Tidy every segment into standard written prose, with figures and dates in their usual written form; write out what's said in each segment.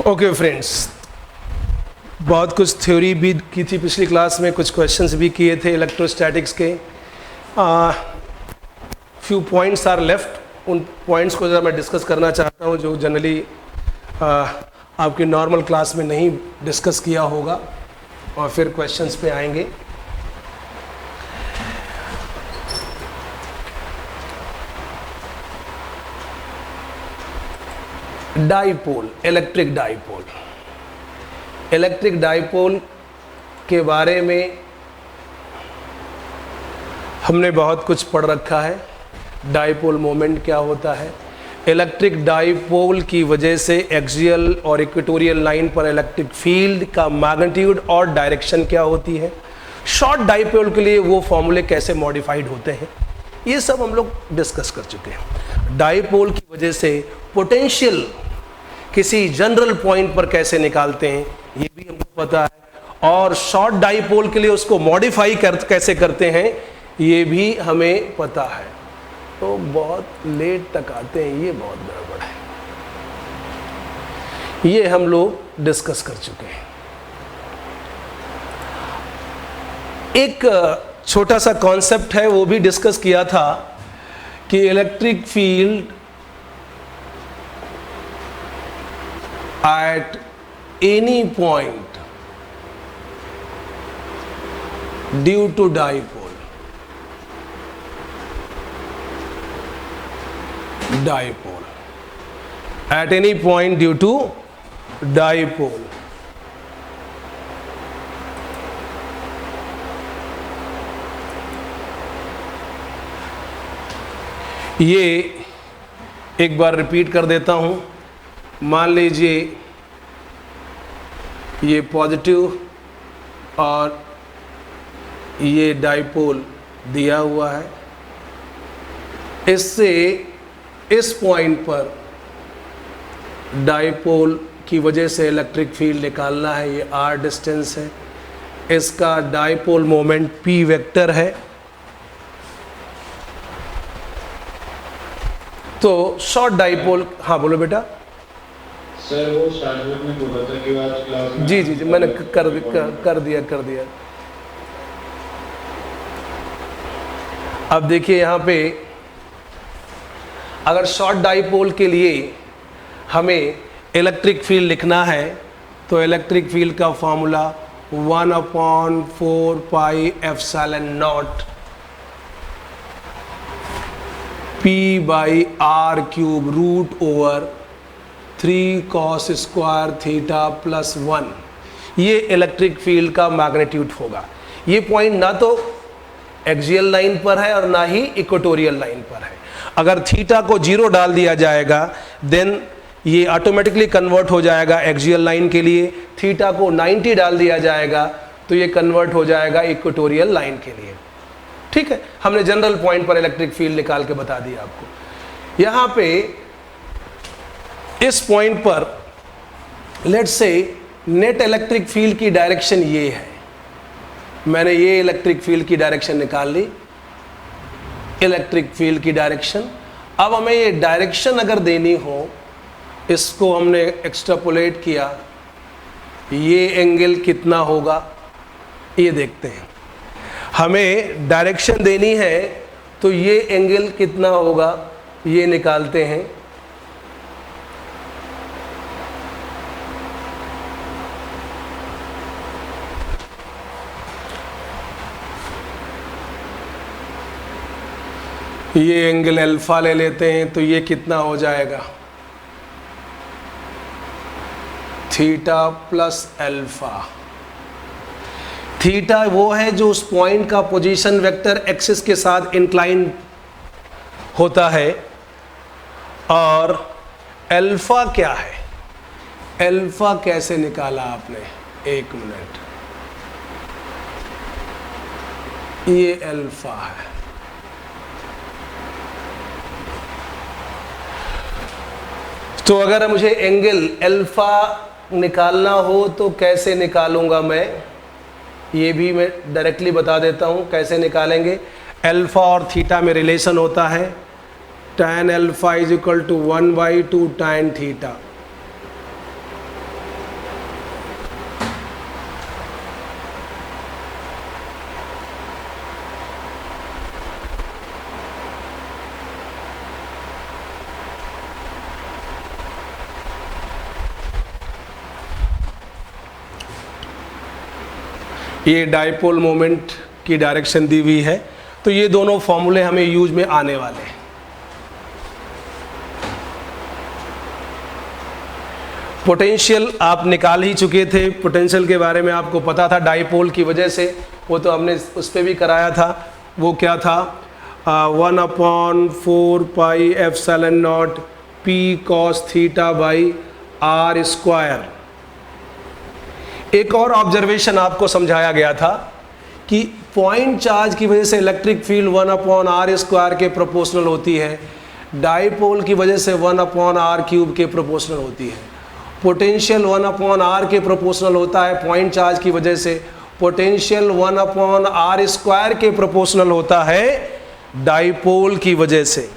Okay friends, बहुत कुछ theory भी की थी पिछली क्लास में, कुछ क्वेश्चंस भी किए थे इलेक्ट्रोस्टैटिक्स के। फ्यू पॉइंट्स आर लेफ्ट, उन पॉइंट्स को ज़रा मैं डिस्कस करना चाहता हूँ जो जनरली आपकी नॉर्मल क्लास में नहीं डिस्कस किया होगा, और फिर क्वेश्चंस पे आएंगे। Dipole, electric dipole. Electric dipole के बारे में हमने बहुत कुछ पढ़ रखा है। डाइपोल मोमेंट क्या होता है, इलेक्ट्रिक डाइपोल की वजह से एक्सियल और इक्वेटोरियल लाइन पर इलेक्ट्रिक फील्ड का मैग्नीट्यूड और डायरेक्शन क्या होती है, शॉर्ट डाइपोल के लिए वो फॉर्मूले कैसे मॉडिफाइड होते हैं, ये सब हम लोग डिस्कस कर चुके हैं। डाइपोल की वजह से पोटेंशियल किसी जनरल पॉइंट पर कैसे निकालते हैं ये भी हमको पता है, और शॉर्ट डाइपोल के लिए उसको मॉडिफाई कैसे करते हैं ये भी हमें पता है। तो बहुत लेट तक आते हैं, ये बहुत गड़बड़ है, ये हम लोग डिस्कस कर चुके हैं। एक छोटा सा कॉन्सेप्ट है, वो भी डिस्कस किया था कि electric field at any point due to dipole at any point due to dipole ये एक बार रिपीट कर देता हूं। मान लीजिए ये पॉजिटिव और ये डाइपोल दिया हुआ है, इससे इस पॉइंट पर डाइपोल की वजह से इलेक्ट्रिक फील्ड निकालना है। ये r डिस्टेंस है, इसका डाइपोल मोमेंट p वेक्टर है। तो शॉर्ट डाइपोल, हाँ बोलो बेटा। सर वो स्टार्टिंग में बोला था कि आज क्लास में जी मैंने कर दिया। अब देखिए यहाँ पे अगर शॉर्ट डाइपोल के लिए हमें इलेक्ट्रिक फील्ड लिखना है तो इलेक्ट्रिक फील्ड का formula 1/4 pi epsilon naught p/r³ root over 3 cos square theta plus 1, ये इलेक्ट्रिक फील्ड का मैग्नीट्यूड होगा। ये पॉइंट ना तो एक्सियल लाइन पर है और ना ही इक्वेटोरियल लाइन पर है। अगर थीटा को 0 डाल दिया जाएगा देन ये ऑटोमेटिकली कन्वर्ट हो जाएगा एक्सियल लाइन के लिए, थीटा को 90 डाल दिया जाएगा तो ये कन्वर्ट हो जाएगा इक्वेटोरियल लाइन के लिए। ठीक है, हमने जनरल पॉइंट पर इलेक्ट्रिक फील्ड निकाल के बता दिया आपको। यहाँ पे इस पॉइंट पर let's say net electric field की डायरेक्शन ये है, मैंने ये इलेक्ट्रिक फील्ड की डायरेक्शन निकाल ली, इलेक्ट्रिक फील्ड की डायरेक्शन। अब हमें ये डायरेक्शन अगर देनी हो, इसको हमने एक्सट्रापोलेट किया, ये एंगल कितना होगा ये देखते हैं। हमें डायरेक्शन देनी है तो ये एंगल कितना होगा ये निकालते हैं। ये एंगल अल्फा ले लेते हैं तो ये कितना हो जाएगा, थीटा प्लस अल्फा। थीटा वो है जो उस पॉइंट का पोजीशन वेक्टर एक्सिस के साथ इंक्लाइन होता है, और अल्फा क्या है, अल्फा कैसे निकाला आपने, एक मिनट, ये अल्फा है। तो अगर मुझे एंगल अल्फा निकालना हो तो कैसे निकालूंगा मैं, ये भी मैं डायरेक्टली बता देता हूँ कैसे निकालेंगे। अल्फा और थीटा में रिलेशन होता है tan alpha is equal to 1/2 tan theta. ये डाइपोल मोमेंट की डायरेक्शन दी हुई है। तो ये दोनों फॉर्मूले हमें यूज में आने वाले हैं। पोटेंशियल आप निकाल ही चुके थे, पोटेंशियल के बारे में आपको पता था डाइपोल की वजह से, वो तो हमने उस पर भी कराया था। वो क्या था, 1/4 pi epsilon not P cos theta by R square. एक और ऑब्जर्वेशन आपको समझाया गया था कि पॉइंट चार्ज की वजह से इलेक्ट्रिक फील्ड 1/r स्क्वायर के प्रोपोर्शनल होती है, डाइपोल की वजह से 1/r क्यूब के प्रोपोर्शनल होती है। पोटेंशियल 1/r के प्रोपोर्शनल होता है पॉइंट चार्ज की वजह से, पोटेंशियल 1/r स्क्वायर के प्रोपोर्शनल होता है डाइपोल की वजह से।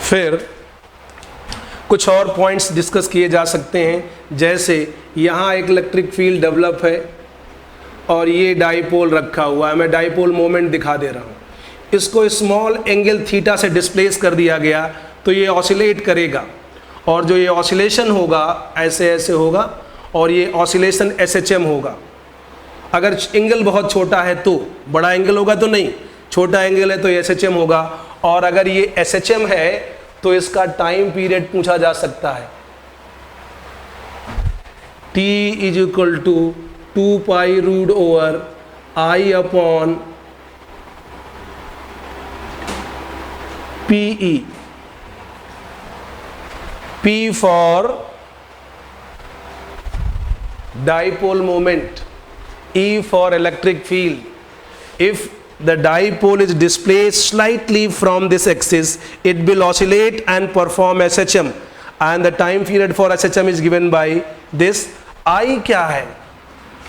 फिर कुछ और पॉइंट्स डिस्कस किए जा सकते हैं, जैसे यहाँ एक इलेक्ट्रिक फील्ड डेवलप है और ये डाइपोल रखा हुआ है, मैं डाइपोल मोमेंट दिखा दे रहा हूँ। इसको स्मॉल एंगल थीटा से डिस्प्लेस कर दिया गया तो ये ऑसिलेट करेगा, और जो ये ऑसिलेशन होगा ऐसे ऐसे होगा, और ये ऑसिलेशन SHM होगा। अगर एंगल बहुत छोटा है तो, बड़ा एंगल होगा तो नहीं, छोटा एंगल है तो ये SHM होगा। और अगर ये SHM है तो इसका टाइम पीरियड पूछा जा सकता है। T = 2 pi root over I upon PE। P for dipole moment, E for electric field. If the dipole is displaced slightly from this axis, it will oscillate and perform SHM, and the time period for SHM is given by this। I क्या है,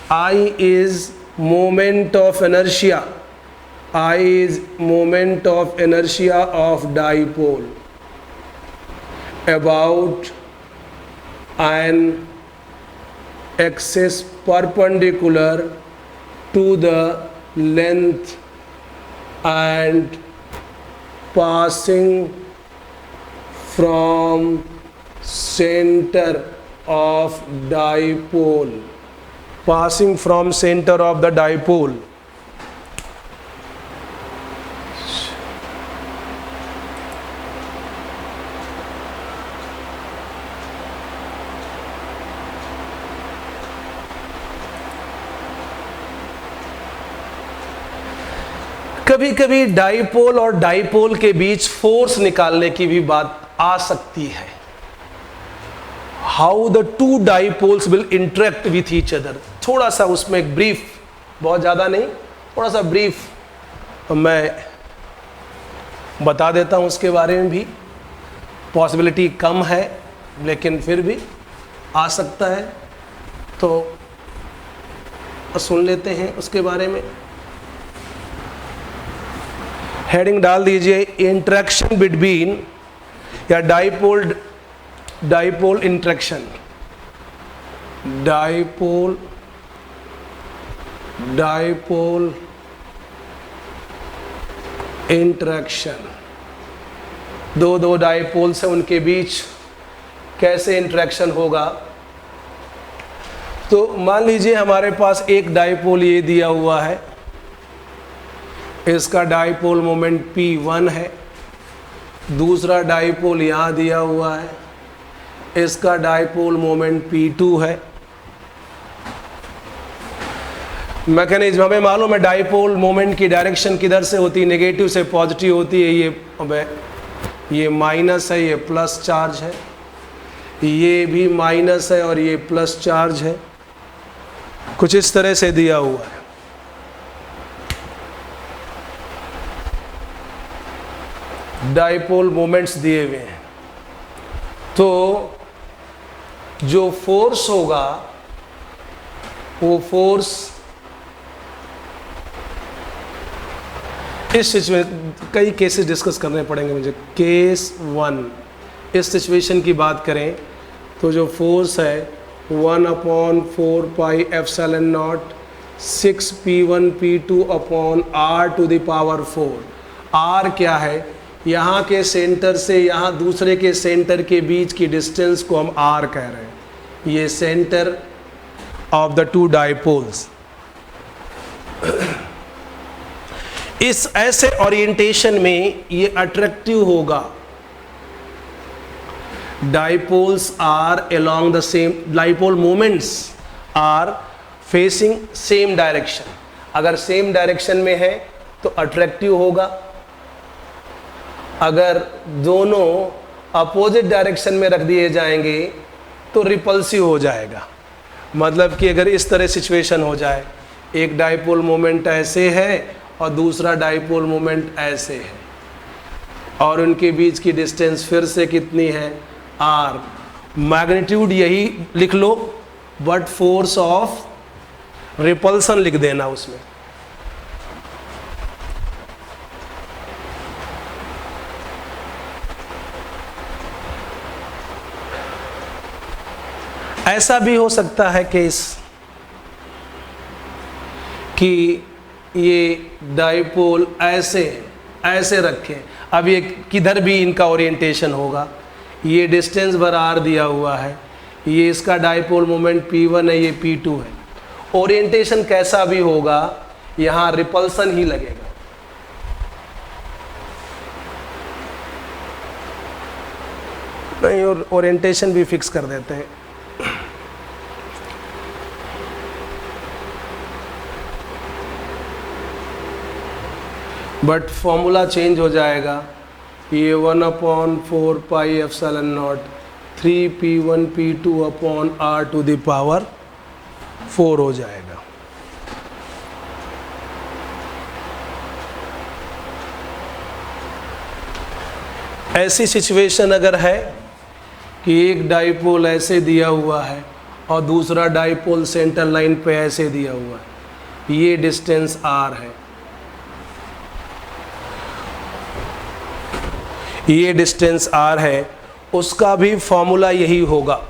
I is moment of inertia, I is moment of inertia of dipole about an axis perpendicular to the length and passing from center of dipole, passing from center of the dipole। कभी कभी dipole और dipole के बीच force निकालने की भी बात आ सकती है। How the two dipoles will interact with each other, थोड़ा सा उसमें एक ब्रीफ, बहुत ज़्यादा नहीं, थोड़ा सा ब्रीफ मैं बता देता हूँ उसके बारे में भी। पॉसिबिलिटी कम है लेकिन फिर भी आ सकता है, तो सुन लेते हैं उसके बारे में। हेडिंग डाल दीजिए, इंटरेक्शन बिटवीन, या डाइपोल इंटरेक्शन, डाइपोल इंटरेक्शन। दो डाइपोल से उनके बीच कैसे इंटरेक्शन होगा। तो मान लीजिए हमारे पास एक डाइपोल ये दिया हुआ है, इसका डाइपोल मोमेंट P1 है, दूसरा डाइपोल यहाँ दिया हुआ है, इसका डाइपोल मोमेंट P2 है। मैकेनिज्म हमें मालूम है, डाइपोल मोमेंट की डायरेक्शन किधर से होती है, नेगेटिव से पॉजिटिव होती है। ये माइनस है, ये प्लस चार्ज है, ये भी माइनस है और ये प्लस चार्ज है, कुछ इस तरह से दिया हुआ है। डाइपोल मोमेंट्स दिए हुए हैं, तो जो फोर्स होगा वो फोर्स इस सिचुएशन कई केसेस डिस्कस करने पड़ेंगे मुझे। केस 1, इस सिचुएशन की बात करें तो जो फोर्स है 1/4πε0 6p1p2/r⁴। r क्या है? यहाँ के सेंटर से यहाँ दूसरे के सेंटर के बीच की डिस्टेंस को हम r कह रहे हैं। ये centre of the two dipoles. इस ऐसे ओरिएंटेशन में ये अट्रैक्टिव होगा। Dipoles are along the same, dipole moments are facing same direction. अगर सेम डायरेक्शन में है तो अट्रैक्टिव होगा, अगर दोनों अपोजिट डायरेक्शन में रख दिए जाएंगे तो रिपल्सिव हो जाएगा। मतलब कि अगर इस तरह सिचुएशन हो जाए, एक डाइपोल मोमेंट ऐसे है और दूसरा डाइपोल मोमेंट ऐसे है, और उनके बीच की डिस्टेंस फिर से कितनी है? r। मैग्नीट्यूड यही लिख लो, बट फोर्स ऑफ रिपल्सन लिख देना उसमें। ऐसा भी हो सकता है केस कि ये डाइपोल ऐसे रखें। अब ये किधर भी इनका ओरिएंटेशन होगा, ये डिस्टेंस भर r दिया हुआ है, ये इसका डाइपोल मोमेंट p1 है, ये p2 है। ओरिएंटेशन कैसा भी होगा, यहाँ रिपल्सन ही लगेगा। नहीं, और ओरिएंटेशन भी फिक्स कर देते हैं। बट फॉर्मूला चेंज हो जाएगा। ये 1/4πε0 3p1p2/r⁴ हो जाएगा। ऐसी सिचुएशन अगर है कि एक डाइपोल ऐसे दिया हुआ है और दूसरा डाइपोल सेंटर लाइन पे ऐसे दिया हुआ है, ये डिस्टेंस r है, ये डिस्टेंस r है, उसका भी फॉर्मूला यही होगा।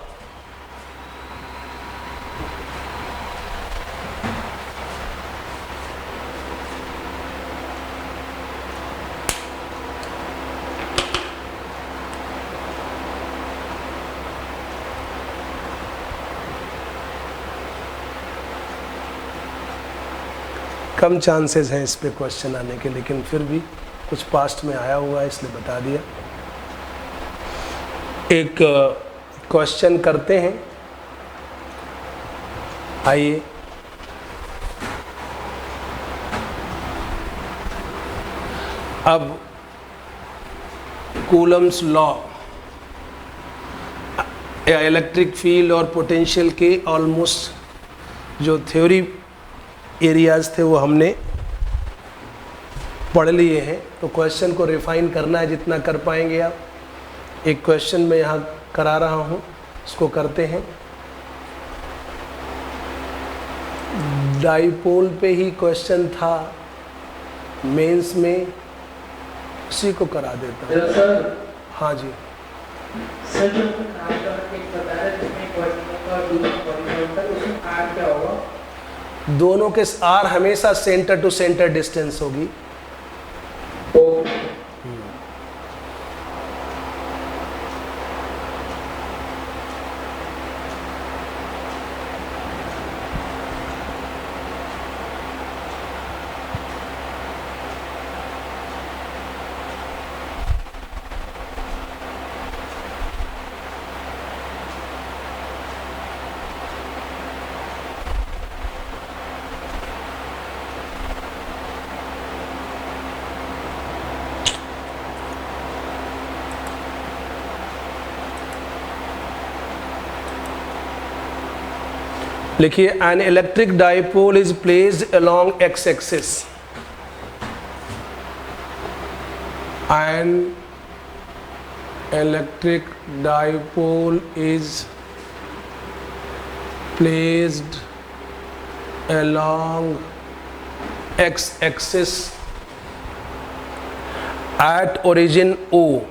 कम चांसेस हैं इस पे क्वेश्चन आने के, लेकिन फिर भी कुछ पास्ट में आया हुआ है इसलिए बता दिया। एक क्वेश्चन करते हैं, आइए। अब कूलम्स लॉ या इलेक्ट्रिक फील्ड और पोटेंशियल के ऑलमोस्ट जो थ्योरी एरियाज थे वो हमने पढ़ लिए हैं। तो क्वेश्चन को रिफाइन करना है जितना कर पाएंगे आप। एक क्वेश्चन मैं यहाँ करा रहा हूँ, उसको करते हैं। डाइपोल पे ही क्वेश्चन था मेंस में, उसी को करा देता हूँ। सर, हाँ जी सर जो एक बता रहे जिसमें उसमें r क्या होगा? दोनों के r हमेशा सेंटर टू सेंटर डिस्टेंस होगी। लिखिए, an electric dipole is placed along x axis. An electric dipole is placed along x axis at origin O,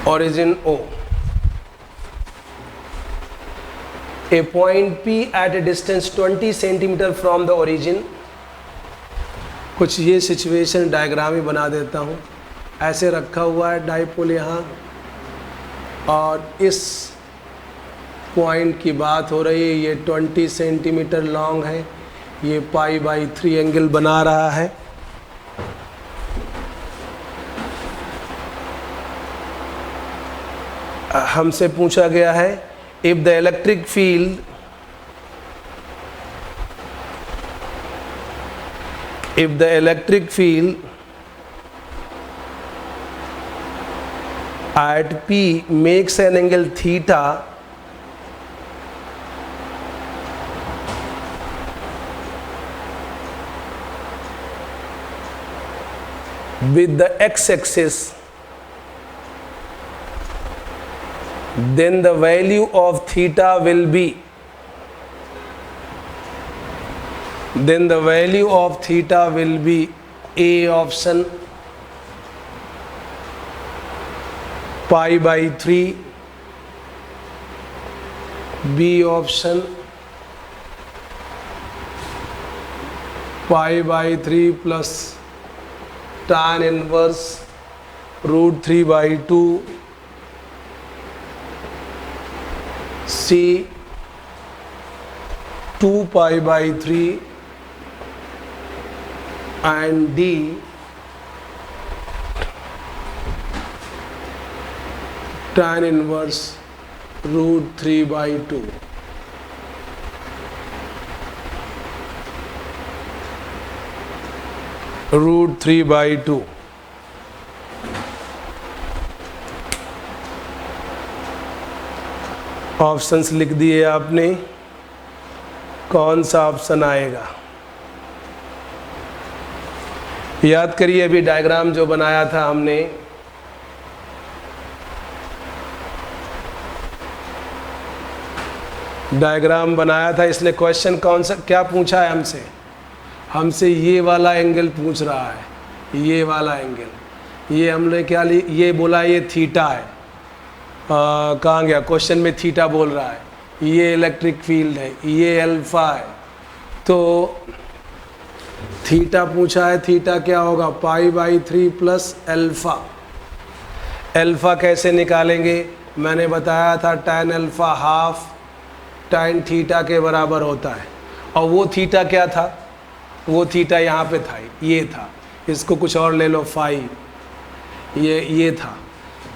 origin O, a point P at a distance 20 centimeter from the origin. कुछ ये situation diagram ही बना देता हूँ. ऐसे रखा हुआ है dipole यहाँ, और इस पॉइंट की बात हो रही है. ये 20 सेंटीमीटर लॉन्ग है, ये π/3 एंगल बना रहा है. हमसे पूछा गया है if the electric field at P makes an angle theta with the x-axis, then the value of theta will be A option π/3, B option π/3 plus tan inverse √3/2, C 2π/3, and D tan inverse √3/2. √3/2. Options लिख दिए आपने, कौन सा option आएगा याद करिए. अभी diagram जो बनाया था हमने, डायग्राम बनाया था, इसने क्वेश्चन कौन सा क्या पूछा है हमसे ये वाला एंगल पूछ रहा है, ये वाला एंगल. ये हमने क्या ये बोला ये थीटा है. कहाँ गया क्वेश्चन में, थीटा बोल रहा है. ये इलेक्ट्रिक फील्ड है, ये अल्फा है. तो थीटा पूछा है, थीटा क्या होगा π/3 प्लस अल्फा. अल्फा कैसे निकालेंगे, मैंने बताया था tan alpha half tan theta के बराबर होता है. और वो थीटा क्या था, वो थीटा यहाँ पे था, ये था. इसको कुछ और ले लो, फाई, ये था.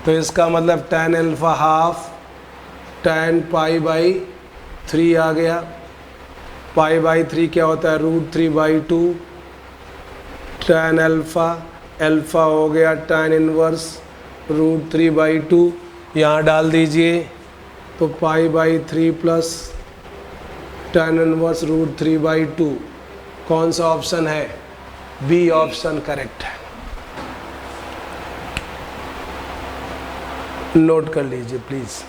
तो इसका मतलब tan अल्फा हाफ tan π/3 आ गया. π/3 क्या होता है √3/2. tan अल्फा हो गया tan इनवर्स √3/2. यहाँ डाल दीजिए तो π/3 प्लस tan इनवर्स √3/2. कौन सा ऑप्शन है, बी ऑप्शन करेक्ट है. नोट कर लीजिए प्लीज़.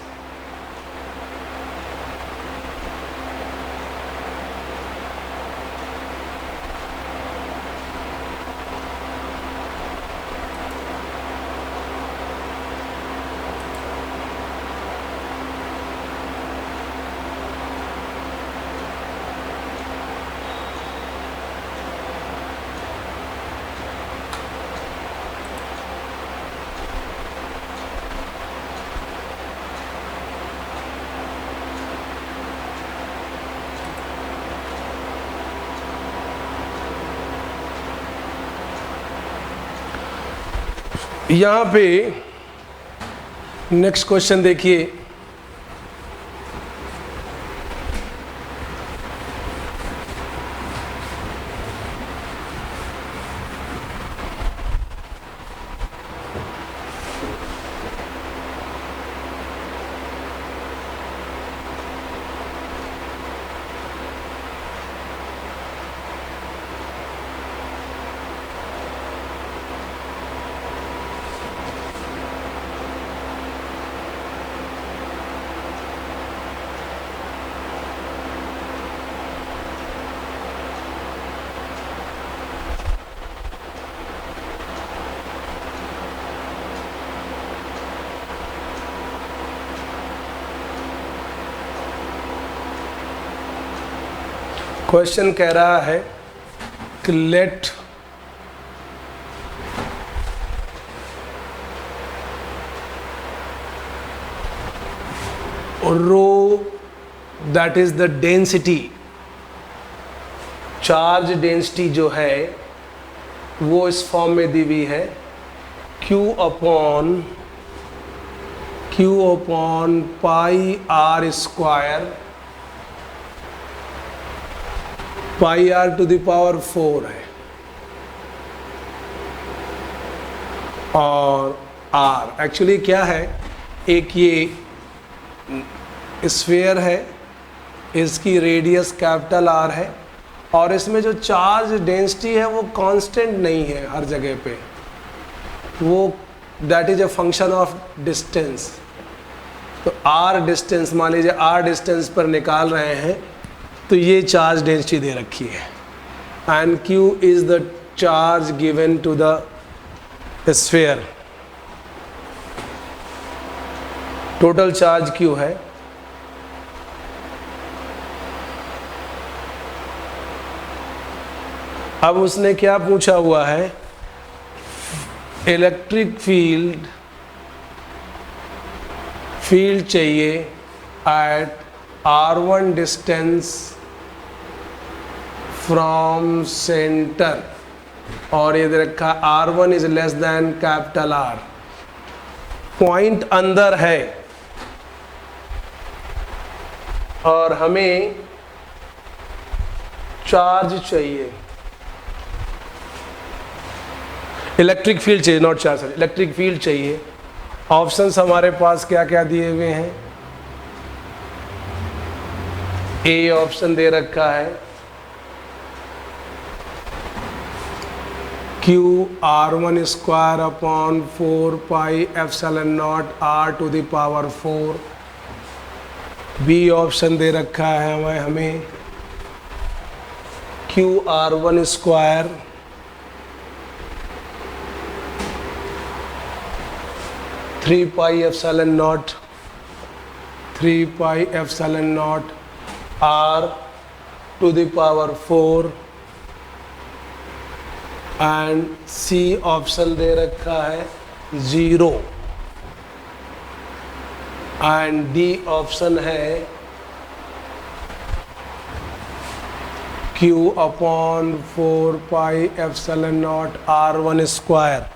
यहाँ पे नेक्स्ट क्वेश्चन देखिए. क्वेश्चन कह रहा है कि let rho that is the density, charge density जो है वो इस फॉर्म में दी हुई है Q upon pi r square, pi r to the power 4 है, और आर एक्चुअली क्या है, एक ये स्फीयर है, इसकी रेडियस कैपिटल आर है, और इसमें जो चार्ज डेंसिटी है वो कांस्टेंट नहीं है हर जगह पे, वो that is a function of distance. तो आर डिस्टेंस, मान लीजिए आर डिस्टेंस पर निकाल रहे हैं तो ये चार्ज डेंसिटी दे रखी है, and Q is the charge given to the sphere, total charge Q है। अब उसने क्या पूछा हुआ है, इलेक्ट्रिक फील्ड चाहिए at R1 distance from centre, और ये दे रखा R1 is less than capital R, point अंदर है और हमें चार्ज चाहिए, इलेक्ट्रिक फील्ड चाहिए, नॉट चार्ज, इलेक्ट्रिक फील्ड चाहिए। ऑप्शंस हमारे पास क्या क्या दिए हुए हैं, ए ऑप्शन दे रखा है Q R1 square upon 4 pi epsilon not R to the power 4, B option दे रखा है हमें Q R1 square 3 pi epsilon not R to the power 4, and C option दे रखा है 0, एंड डी ऑप्शन है Q upon 4 pi epsilon not R1 square.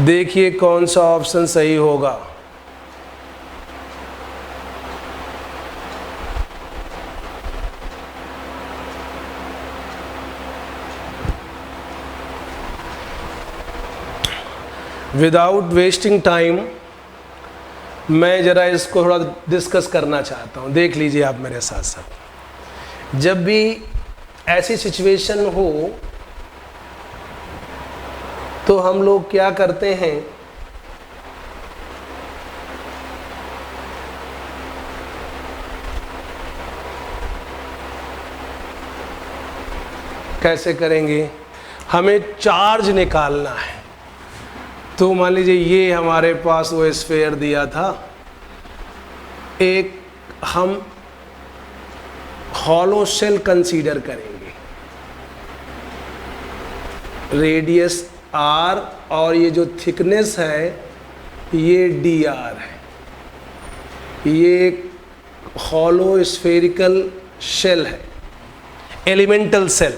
देखिए कौन सा ऑप्शन सही होगा। विदाउट वेस्टिंग टाइम मैं ज़रा इसको थोड़ा डिस्कस करना चाहता हूँ, देख लीजिए आप मेरे साथ साथ। जब भी ऐसी सिचुएशन हो तो हम लोग क्या करते हैं, कैसे करेंगे, हमें चार्ज निकालना है। तो मान लीजिए ये हमारे पास वो स्फीयर दिया था, एक हम हॉलो शेल कंसीडर करेंगे, रेडियस R और ये जो थिकनेस है ये dr है, ये एक हॉलो स्फेरिकल शेल है, एलिमेंटल सेल।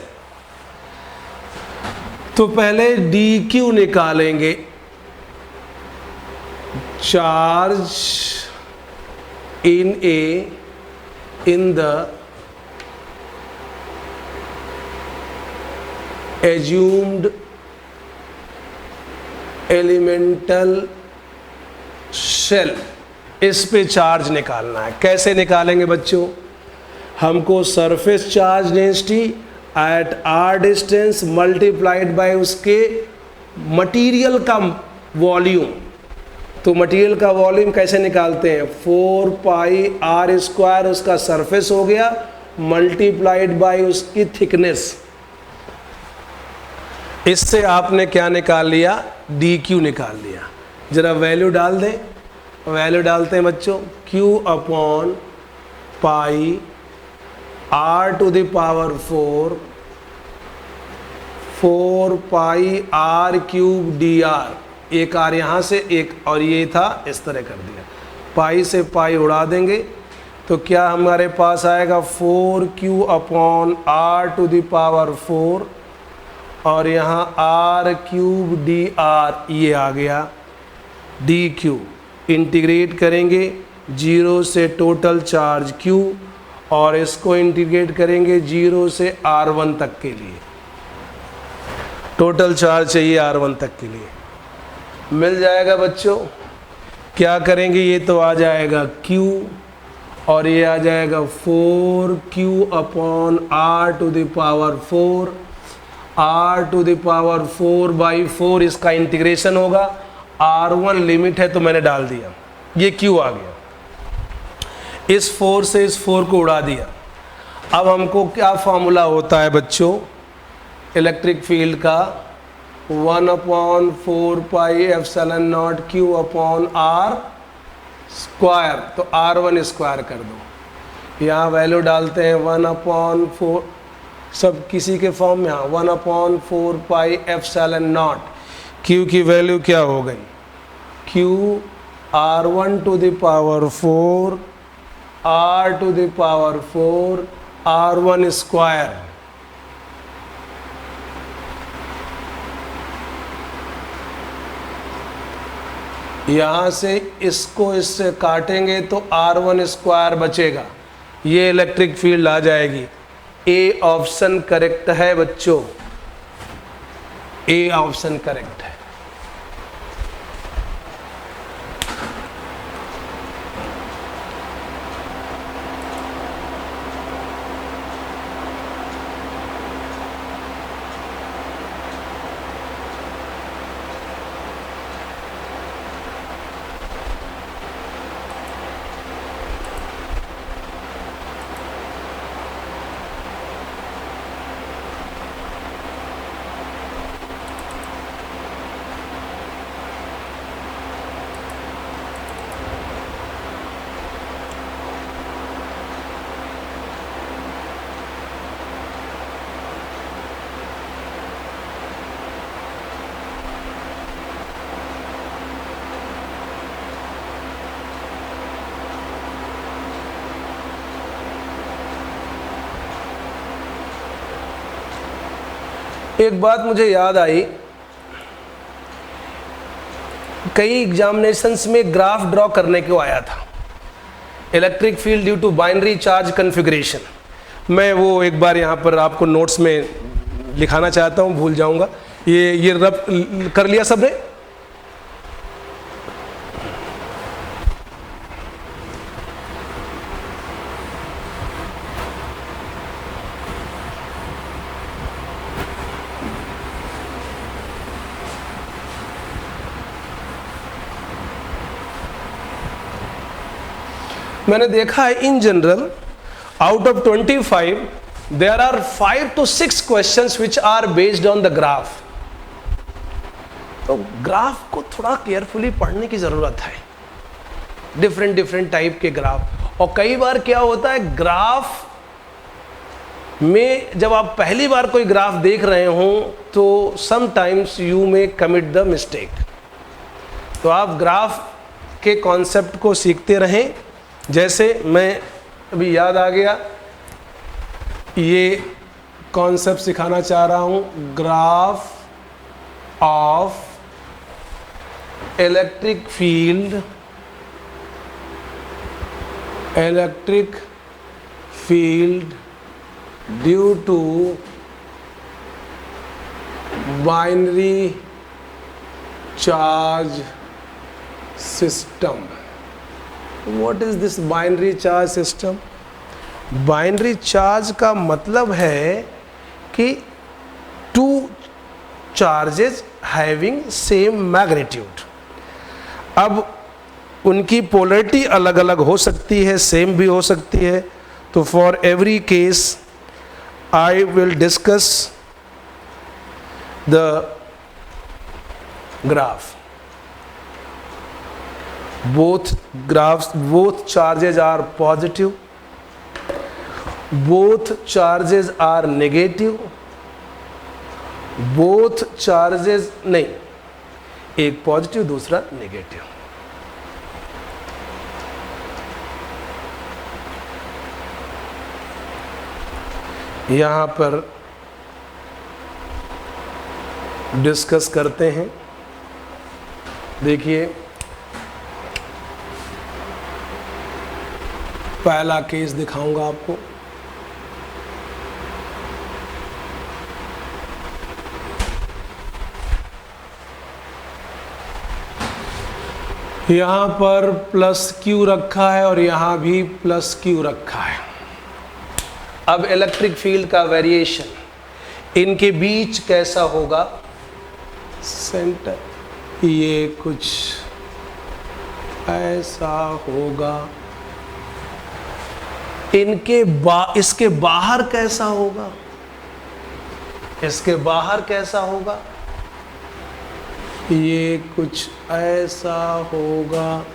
तो पहले dq निकालेंगे, charge in the assumed elemental shell, इस पे चार्ज निकालना है। कैसे निकालेंगे बच्चों, हमको surface charge density at r distance multiplied by उसके मटेरियल का वॉल्यूम। तो मटेरियल का वॉल्यूम कैसे निकालते हैं, 4 पाई r स्क्वायर उसका सरफेस हो गया मल्टीप्लाइड बाय उसकी थिकनेस। इससे आपने क्या निकाल लिया, dq निकाल लिया। ज़रा वैल्यू डाल दें, वैल्यू डालते हैं बच्चों, Q upon pi R to the power 4 pi R cube DR, एक R यहाँ से एक और ये था, इस तरह कर दिया, पाई से पाई उड़ा देंगे तो क्या हमारे पास आएगा 4Q upon R to the power 4 और यहाँ R क्यूब DR ये आ गया DQ। इंटीग्रेट करेंगे 0 से टोटल चार्ज Q और इसको इंटीग्रेट करेंगे 0 से R1 तक के लिए, टोटल चार्ज चाहिए R1 तक के लिए, मिल जाएगा बच्चों। क्या करेंगे, ये तो आ जाएगा Q और ये आ जाएगा 4Q upon R to the power 4, R to the power 4/4, इसका इंटीग्रेशन होगा, R1 लिमिट है तो मैंने डाल दिया, ये Q आ गया, इस 4 से इस 4 को उड़ा दिया। अब हमको क्या फॉर्मूला होता है बच्चों इलेक्ट्रिक फील्ड का, 1 upon 4 pi epsilon naught Q upon R square, तो R1 स्क्वायर कर दो, यहाँ वैल्यू डालते हैं 1 अपॉन 4, सब किसी के फॉर्म में, यहाँ 1 upon 4 pi epsilon naught, Q की वैल्यू क्या हो गई, Q R1 to the power 4 R to the power 4 R1 square, यहाँ से इसको इससे काटेंगे तो R1 स्क्वायर बचेगा, ये इलेक्ट्रिक फील्ड आ जाएगी। ए ऑप्शन करेक्ट है बच्चों, ए ऑप्शन करेक्ट है। एक बात मुझे याद आई, कई एग्जामिनेशंस में ग्राफ ड्रॉ करने को आया था, electric field due to binary charge configuration. मैं वो एक बार यहाँ पर आपको नोट्स में लिखाना चाहता हूँ, भूल जाऊँगा। ये रब कर लिया सबने? मैंने देखा है in general out of 25 there are 5 to 6 questions which are based on the graph. तो ग्राफ को थोड़ा केयरफुली पढ़ने की जरूरत है, डिफरेंट टाइप के ग्राफ। और कई बार क्या होता है ग्राफ में, जब आप पहली बार कोई ग्राफ देख रहे हो तो sometimes you may commit the mistake. तो आप ग्राफ के कॉन्सेप्ट को सीखते रहें। जैसे मैं अभी याद आ गया, ये कॉन्सेप्ट सिखाना चाह रहा हूँ, graph of electric field due to binary charge system. What is this binary charge system? Binary charge का मतलब है कि two charges having same magnitude. अब उनकी पोलैरिटी अलग अलग हो सकती है, सेम भी हो सकती है। तो for every case I will discuss the graph. both charges are positive, both charges are negative, both charges नहीं, एक पॉजिटिव दूसरा नेगेटिव। यहां पर डिस्कस करते हैं। देखिए पहला केस दिखाऊंगा आपको। यहां पर प्लस क्यू रखा है और यहां भी प्लस क्यू रखा है। अब इलेक्ट्रिक फील्ड का वेरिएशन इनके बीच कैसा होगा? सेंटर ये कुछ ऐसा होगा, इसके बाहर कैसा होगा? इसके बाहर कैसा होगा? ये कुछ ऐसा होगा,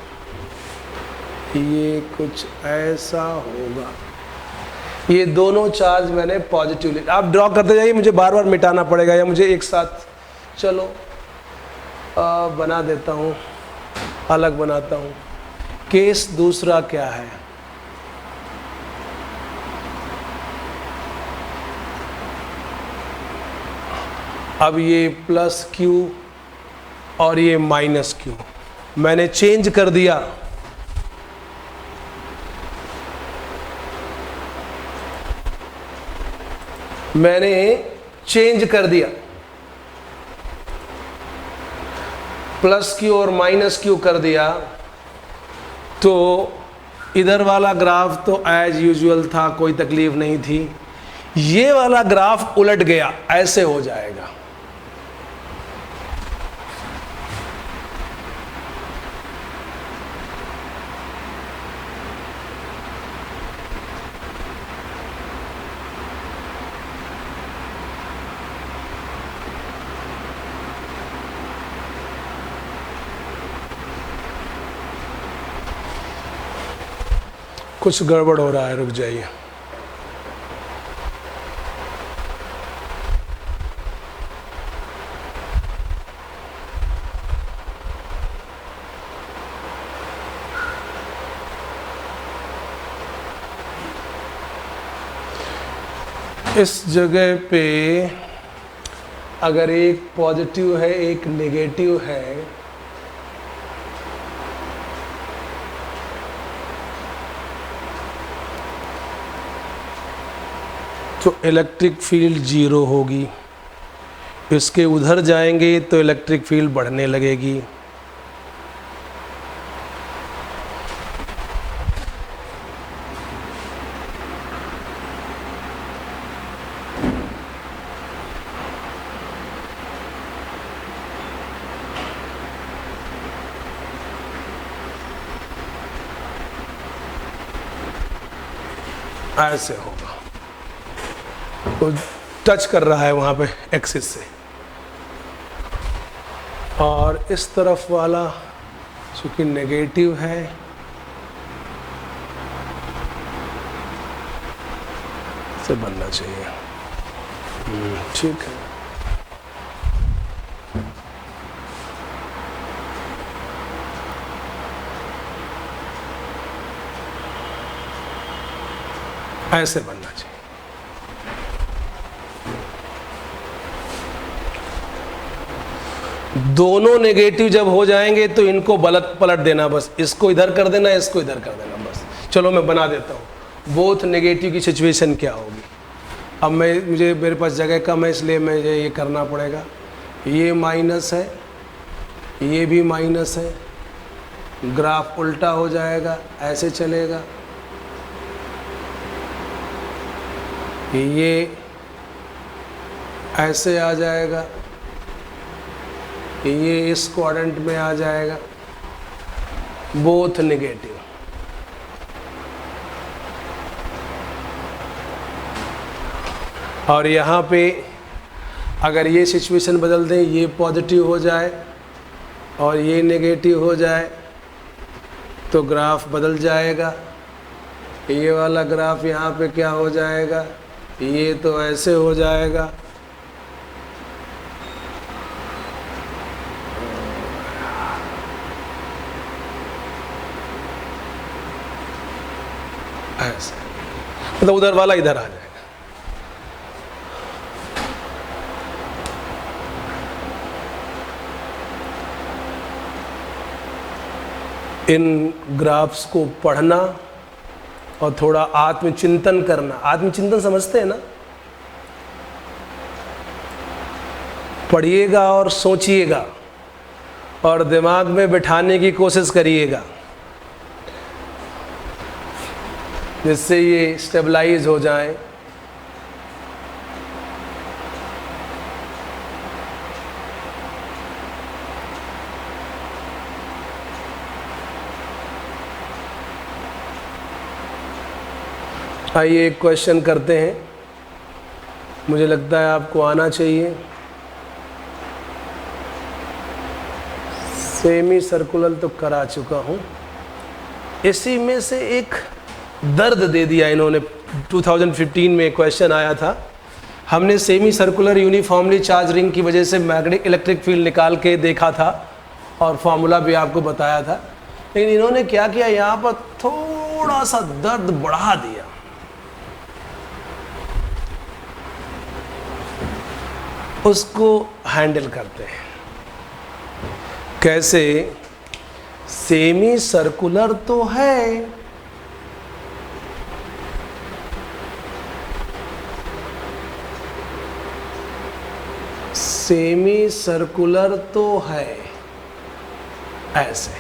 ये कुछ ऐसा होगा। ये दोनों चार्ज मैंने पॉजिटिवली, आप ड्रॉ करते जाइए, मुझे बार बार मिटाना पड़ेगा या मुझे एक साथ, चलो बना देता हूँ, अलग बनाता हूँ। केस दूसरा क्या है? अब ये प्लस क्यू और ये माइनस क्यू मैंने चेंज कर दिया। मैंने चेंज कर दिया, प्लस क्यू और माइनस क्यू कर दिया, तो इधर वाला ग्राफ तो एज यूजुअल था, कोई तकलीफ नहीं थी। ये वाला ग्राफ उलट गया, ऐसे हो जाएगा। कुछ गड़बड़ हो रहा है, रुक जाइए। इस जगह पे अगर एक पॉजिटिव है एक नेगेटिव है, तो इलेक्ट्रिक फील्ड जीरो होगी। इसके उधर जाएंगे तो इलेक्ट्रिक फील्ड बढ़ने लगेगी। ऐसे होगा, तो टच कर रहा है वहाँ पे एक्सिस से। और इस तरफ वाला चूँकि नेगेटिव है, से बनना चाहिए। ठीक है, ऐसे बनना चाहिए। दोनों नेगेटिव जब हो जाएंगे तो इनको पलट देना, बस इसको इधर कर देना, इसको इधर कर देना, बस। चलो मैं बना देता हूँ। बोथ नेगेटिव की सिचुएशन क्या होगी? अब मेरे पास जगह कम है, इसलिए मुझे ये करना पड़ेगा। ये माइनस है, ये भी माइनस है, ग्राफ उल्टा हो जाएगा, ऐसे चलेगा। ये ऐसे आ जाएगा, ये इस क्वाड्रेंट में आ जाएगा, बोथ नेगेटिव। और यहाँ पे अगर ये सिचुएशन बदल दें, ये पॉजिटिव हो जाए और ये नेगेटिव हो जाए, तो ग्राफ बदल जाएगा। ये वाला ग्राफ यहाँ पे क्या हो जाएगा, ये तो ऐसे हो जाएगा। ऐसे मतलब उधर वाला इधर आ जाएगा। इन ग्राफ्स को पढ़ना और थोड़ा आत्मचिंतन करना। आत्मचिंतन समझते हैं ना? पढ़िएगा और सोचिएगा और दिमाग में बिठाने की कोशिश करिएगा, जिससे ये स्टेबलाइज हो जाए। आइए एक क्वेश्चन करते हैं, मुझे लगता है आपको आना चाहिए। सेमी सर्कुलर तो करा चुका हूँ, इसी में से एक दर्द दे दिया इन्होंने। 2015 में क्वेश्चन आया था, हमने semi circular uniformly charge ring की वजह से मैग्नेटिक इलेक्ट्रिक फील्ड निकाल के देखा था और फॉर्मूला भी आपको बताया था, लेकिन इन्होंने क्या किया, यहाँ पर थोड़ा सा दर्द बढ़ा दिया। उसको हैंडल करते हैं कैसे। सेमी सर्कुलर तो है, सेमी सर्कुलर तो है ऐसे,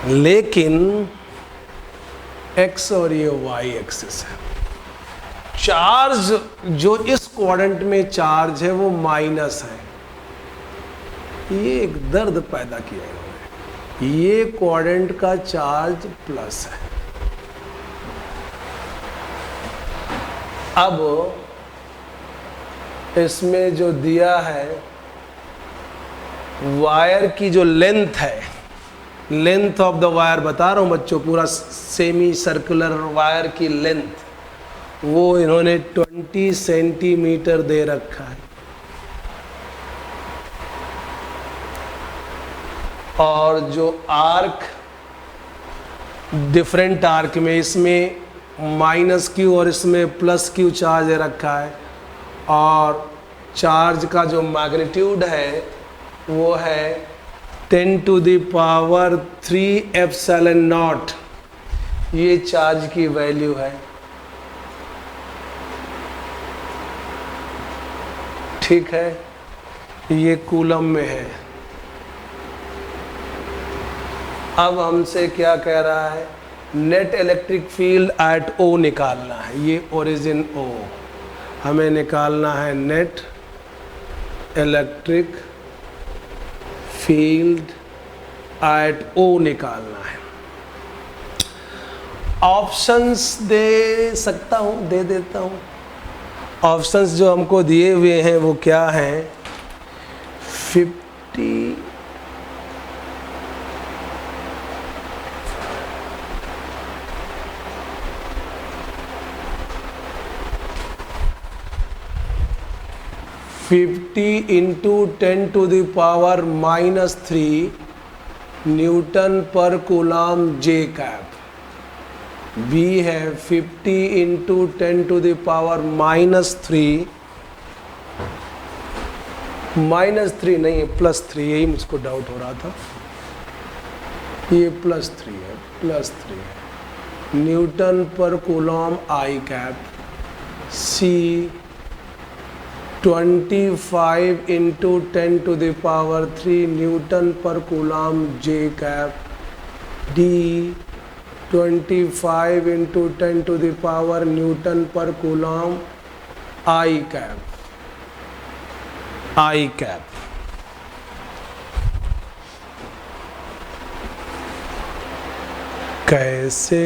लेकिन एक्स और ये वाई एक्सिस है। चार्ज जो इस क्वाड्रेंट में चार्ज है वो माइनस है। ये एक दर्द पैदा किया इन्होंने। ये क्वाड्रेंट का चार्ज प्लस है। अब इसमें जो दिया है, वायर की जो लेंथ है, लेंथ ऑफ द वायर बता रहा हूं बच्चों, पूरा सेमी सर्कुलर वायर की लेंथ वो इन्होंने 20 सेंटीमीटर दे रखा है। और जो आर्क, डिफरेंट आर्क में इसमें माइनस क्यू और इसमें प्लस क्यू चार्ज दे रखा है, और चार्ज का जो मैग्नीट्यूड है वो है 10⁻³ एप्सिलॉन नॉट। ये चार्ज की वैल्यू है। ठीक है, ये कूलम में है। अब हमसे क्या कह रहा है, net electric field at O निकालना है। ये ओरिजिन O, हमें निकालना है net electric field at O निकालना है। ऑप्शंस दे सकता हूँ, दे देता हूँ। ऑप्शंस जो हमको दिए हुए हैं वो क्या हैं, 50 × 10⁻³ न्यूटन पर कूलम जे कैप। बी है 50 × 10⁻³ -3 नहीं है, +3, यही मुझको डाउट हो रहा था। ये +3 है, +3 है। न्यूटन पर कूलम आई कैप। सी 25 × 10⁻³ न्यूटन पर कूलम जे कैप। डी 25 × 10⁻³ न्यूटन पर कूलम आई कैप। आई कैप कैसे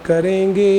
करेंगे,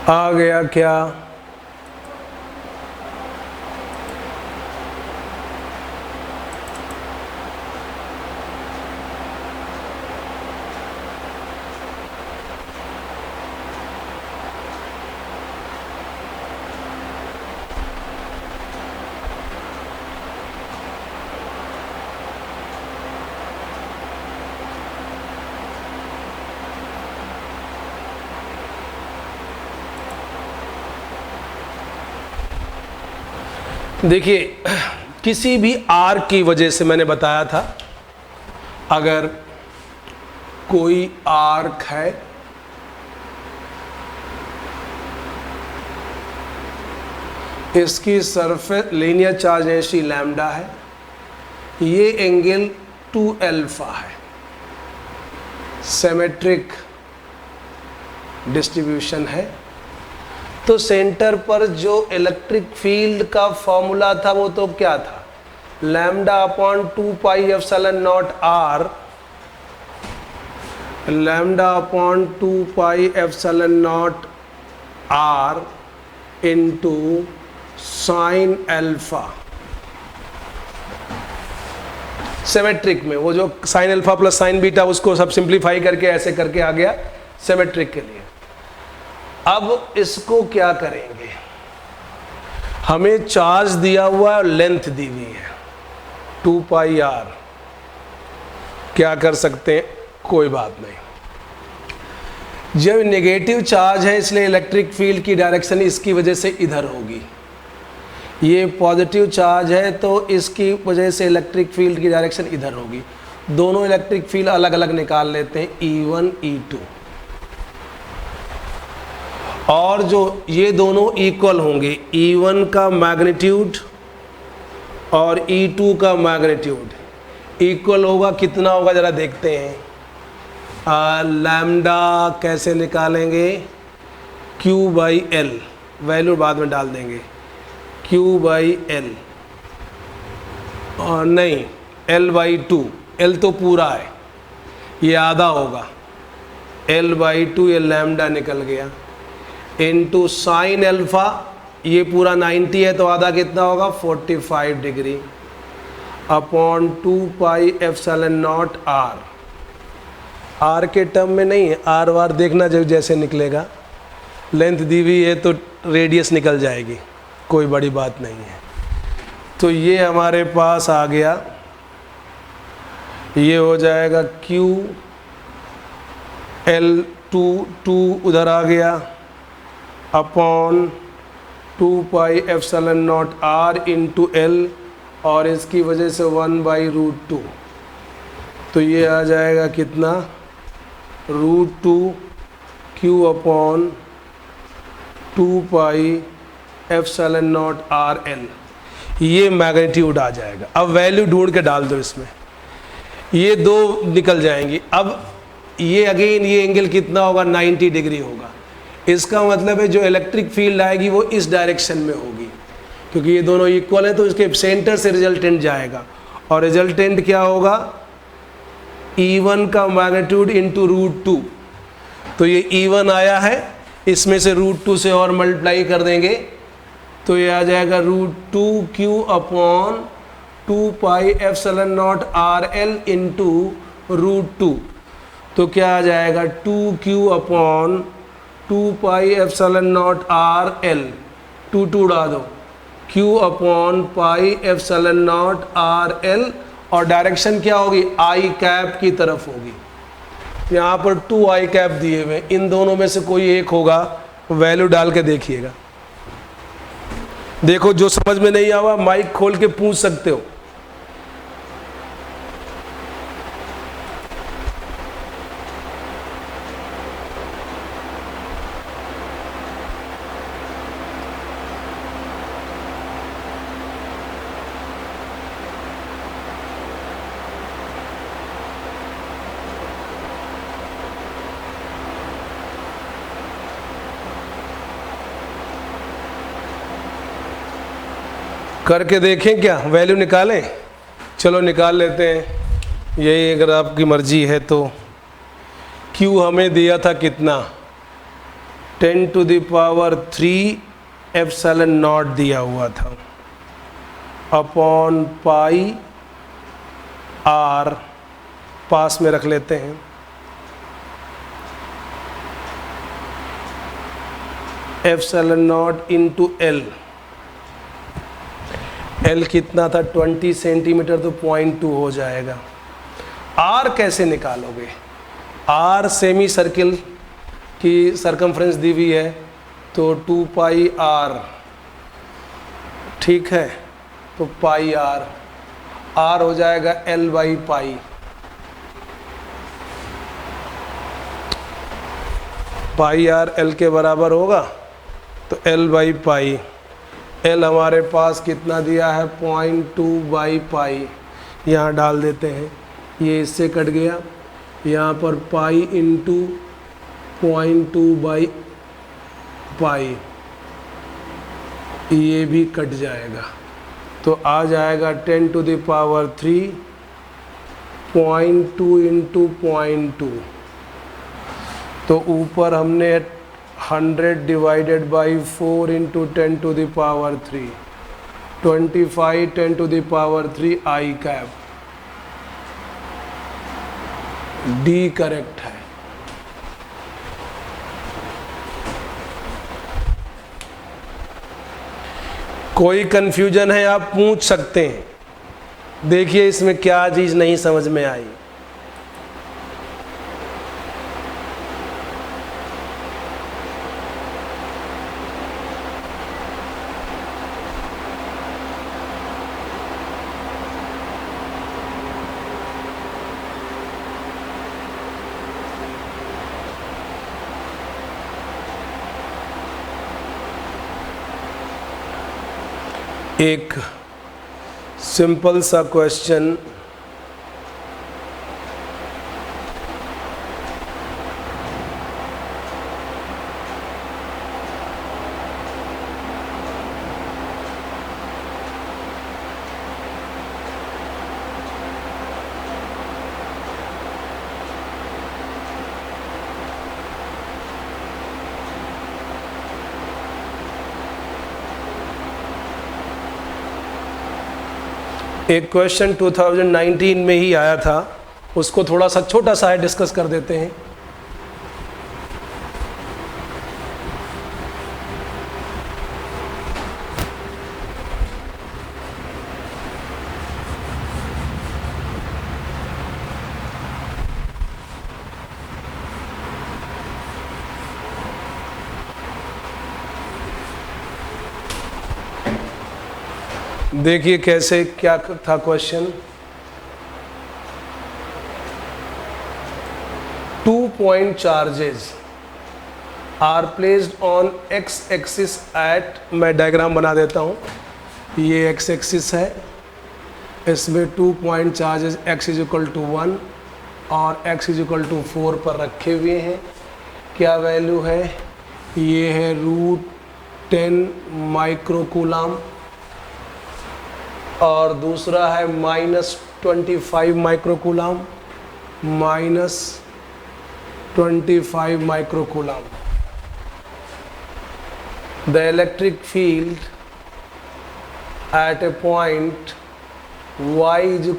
आ गया क्या? देखिए, किसी भी आर्क की वजह से मैंने बताया था, अगर कोई आर्क है इसकी surface linear charge density lambda है, ये एंगल 2 अल्फा है, सिमेट्रिक डिस्ट्रीब्यूशन है, तो सेंटर पर जो इलेक्ट्रिक फील्ड का फॉर्मूला था वो तो क्या था? Lambda upon 2 pi epsilon naught r, lambda upon 2 pi epsilon naught r into sine alpha. Symmetric में वो जो sine alpha plus sine beta, उसको सब सिंप्लीफाई करके ऐसे करके आ गया सिमेट्रिक के लिए। अब इसको क्या करेंगे? हमें चार्ज दिया हुआ है और लेंथ दी हुई है 2 पाई आर, क्या कर सकते हैं? कोई बात नहीं। जब नेगेटिव चार्ज है इसलिए इलेक्ट्रिक फील्ड की डायरेक्शन इसकी वजह से इधर होगी, ये पॉजिटिव चार्ज है तो इसकी वजह से इलेक्ट्रिक फील्ड की डायरेक्शन इधर होगी। दोनों इलेक्ट्रिक फील्ड अलग अलग निकाल लेते हैं, E1 E2, और जो ये दोनों इक्वल होंगे, E1 का मैग्नीट्यूड और E2 का मैग्नीट्यूड इक्वल होगा। कितना होगा जरा देखते हैं। लैम्डा कैसे निकालेंगे? Q बाई एल, वैल्यू बाद में डाल देंगे, Q बाई एल, और नहीं L बाई 2, L तो पूरा है, ये आधा होगा, L बाई 2, ये लैम्डा निकल गया, इंटू साइन अल्फा, ये पूरा 90 है तो आधा कितना होगा? 45 degree, upon 2 pi epsilon naught r. R के टर्म में नहीं है, आर वार देखना जैसे निकलेगा, लेंथ दी हुई है तो रेडियस निकल जाएगी, कोई बड़ी बात नहीं है। तो ये हमारे पास आ गया, ये हो जाएगा Q L2 उधर आ गया, upon 2 pi epsilon naught r into L, और इसकी वजह से 1/√2, तो ये आ जाएगा कितना? √2 Q upon 2 pi epsilon naught R L, ये मैग्नीट्यूड आ जाएगा। अब वैल्यू ढूंढ के डाल दो इसमें, ये दो निकल जाएंगी। अब ये अगेन ये एंगल कितना होगा? 90 डिग्री होगा। इसका मतलब है जो इलेक्ट्रिक फील्ड आएगी वो इस डायरेक्शन में होगी, क्योंकि ये दोनों इक्वल है तो इसके सेंटर से रिजल्टेंट जाएगा, और रिजल्टेंट क्या होगा? E1 का मैग्नीट्यूड इंटू √2, तो ये E1 आया है, इसमें से √2 से और मल्टीप्लाई कर देंगे तो ये आ जाएगा √2 Q upon 2 pi epsilon naught R L into √2, तो क्या आ जाएगा? 2Q upon 2 pi epsilon naught R L, 2 उड़ा दो, Q अपॉन पाई एप्सिलॉन नॉट आर एल, और डायरेक्शन क्या होगी? आई कैप की तरफ होगी। यहाँ पर 2 आई कैप दिए हुए, इन दोनों में से कोई एक होगा, वैल्यू डाल के देखिएगा। देखो जो समझ में नहीं आवा माइक खोल के पूछ सकते हो। करके देखें, क्या वैल्यू निकालें? चलो निकाल लेते हैं, यही अगर आपकी मर्जी है तो। Q हमें दिया था कितना? 10⁻³ एप्सिलॉन नॉट दिया हुआ था अपॉन पाई आर, पास में रख लेते हैं, epsilon not into L. L कितना था 20 सेंटीमीटर, तो 0.2 हो जाएगा। आर कैसे निकालोगे? आर सेमी सर्किल की सरकमफ्रेंस दी हुई है, तो 2 पाई आर, ठीक है, तो पाई आर, आर हो जाएगा L by pi. Pi R L के बराबर होगा, तो एल बाई पाई। एल हमारे पास कितना दिया है 0.2 बाई पाई, यहाँ डाल देते हैं, ये इससे कट गया, यहाँ पर पाई इंटू 0.2 बाई पाई, ये भी कट जाएगा, तो आ जाएगा 10⁻³ 0.2 इंटू 0.2। तो ऊपर हमने 100 divided by 4 into 10⁻³ 25 10⁻³ I cap. D correct है। कोई कंफ्यूजन है आप पूछ सकते हैं। देखिए इसमें क्या चीज नहीं समझ में आई। एक सिंपल सा क्वेश्चन, एक क्वेश्चन 2019 में ही आया था, उसको थोड़ा सा छोटा सा है, डिस्कस कर देते हैं। देखिए कैसे, क्या था question. 2 point charges are placed on x axis at, मैं डायग्राम बना देता हूँ, ये x axis है, इसमें 2 point charges x = 1 और x = 4 पर रखे हुए हैं। क्या वैल्यू है? ये है √10 माइक्रोकूलम और दूसरा है -25 microcoulomb, -25 microcoulomb. The electric field at a point y =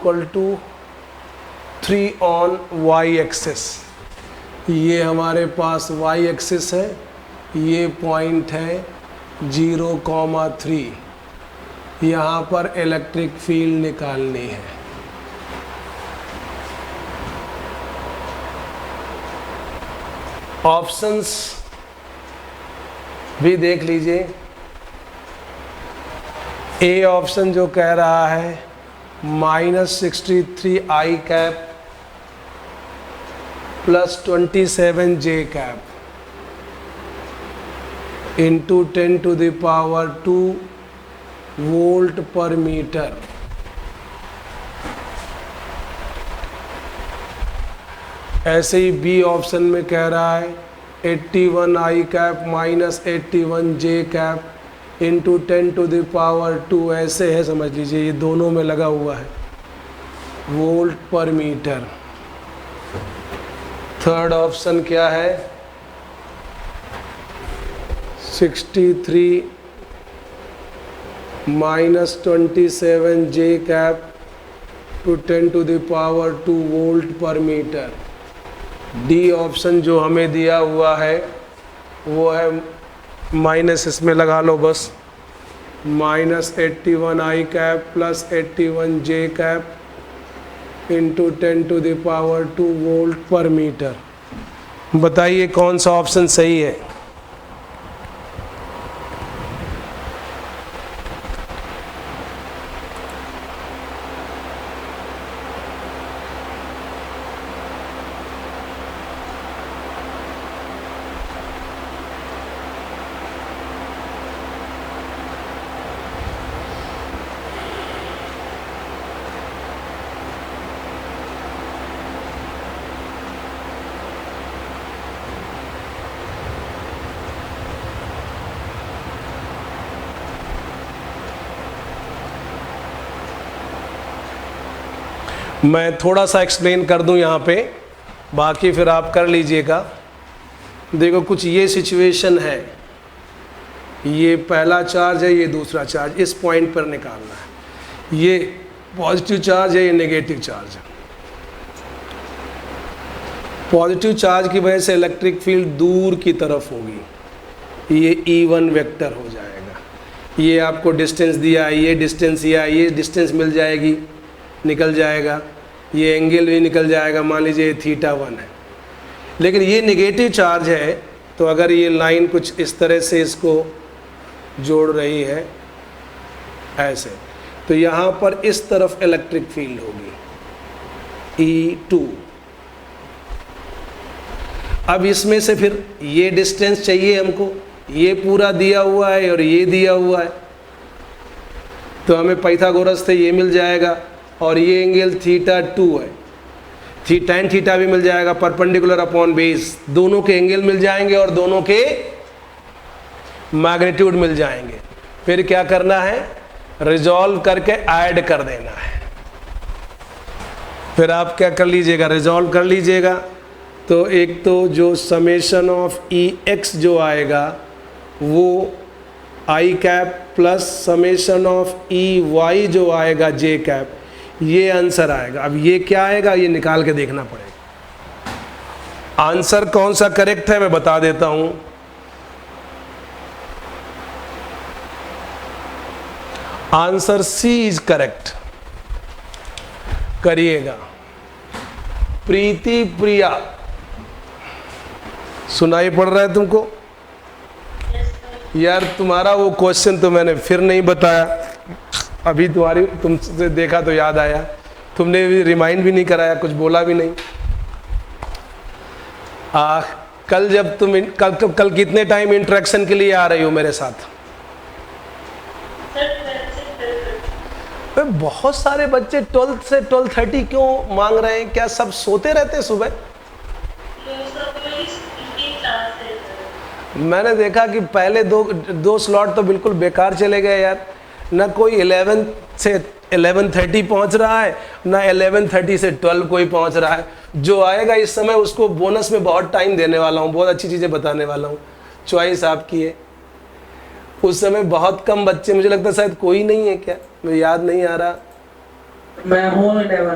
3 on y axis, ये हमारे पास y एक्सिस है, ये पॉइंट है 0,3, यहाँ पर इलेक्ट्रिक फील्ड निकालनी है। ऑप्शंस भी देख लीजिए। ए ऑप्शन जो कह रहा है -63 आई cap +27 J cap into 10⁻² volt per metre. ऐसे ही बी ऑप्शन में कह रहा है 81 I cap -81 J cap into 10⁻², ऐसे है, समझ लीजिए ये दोनों में लगा हुआ है, volt per metre. Third option क्या है? 63 minus 27 J cap to 10 to the power 2 volt per metre. D option जो हमें दिया हुआ है वो है माइनस, इसमें लगा लो बस, minus 81 I cap plus 81 J cap into 10 to the power 2 volt per metre. बताइए कौन सा ऑप्शन सही है? मैं थोड़ा सा एक्सप्लेन कर दूं यहाँ पे, बाकी फिर आप कर लीजिएगा। देखो कुछ ये सिचुएशन है, ये पहला चार्ज है, ये दूसरा चार्ज, इस पॉइंट पर निकालना है। ये पॉजिटिव चार्ज है, ये नेगेटिव चार्ज है। पॉजिटिव चार्ज की वजह से इलेक्ट्रिक फील्ड दूर की तरफ होगी, ये E1 वेक्टर हो जाएगा। ये आपको डिस्टेंस दिया है, ये डिस्टेंस दिया है, ये डिस्टेंस मिल जाएगी, निकल जाएगा, ये एंगल भी निकल जाएगा, मान लीजिए θ1 है। लेकिन ये नेगेटिव चार्ज है, तो अगर ये लाइन कुछ इस तरह से इसको जोड़ रही है ऐसे, तो यहाँ पर इस तरफ इलेक्ट्रिक फील्ड होगी E2। अब इसमें से फिर ये डिस्टेंस चाहिए हमको, ये पूरा दिया हुआ है और ये दिया हुआ है, तो हमें पाइथागोरस से ये मिल जाएगा, और ये एंगल θ2 है, tan थीटा भी मिल जाएगा, परपेंडिकुलर अपॉन बेस, दोनों के एंगल मिल जाएंगे और दोनों के मैग्नीट्यूड मिल जाएंगे। फिर क्या करना है, रिजॉल्व करके ऐड कर देना है। फिर आप क्या कर लीजिएगा, रिजॉल्व कर लीजिएगा, तो एक तो जो समेशन ऑफ Ex जो आएगा वो i cap plus summation of Ey जो आएगा जे कैप, ये आंसर आएगा। अब ये क्या आएगा, ये निकाल के देखना पड़ेगा। आंसर कौन सा करेक्ट है मैं बता देता हूं। Answer C is correct. करिएगा। प्रीति प्रिया, सुनाई पड़ रहा है तुमको? यार तुम्हारा वो क्वेश्चन तो मैंने फिर नहीं बताया, अभी तुमसे देखा तो याद आया, तुमने भी रिमाइंड भी नहीं कराया, कुछ बोला भी नहीं। कल जब तुम कल कितने टाइम इंटरेक्शन के लिए आ रही हो मेरे साथ? बहुत सारे बच्चे 12 से 12:30 क्यों मांग रहे हैं? क्या सब सोते रहते हैं सुबह? मैंने देखा कि पहले दो स्लॉट तो बिल्कुल बेकार चले गए यार, ना कोई 11 से 11:30 पहुंच रहा है, ना 11:30 से 12 कोई पहुंच रहा है। जो आएगा इस समय उसको बोनस में बहुत टाइम देने वाला हूँ, बहुत अच्छी चीज़ें बताने वाला हूँ, चॉइस आपकी है। उस समय बहुत कम बच्चे, मुझे लगता है शायद कोई नहीं है, क्या मुझे याद नहीं आ रहा। मैं हूँ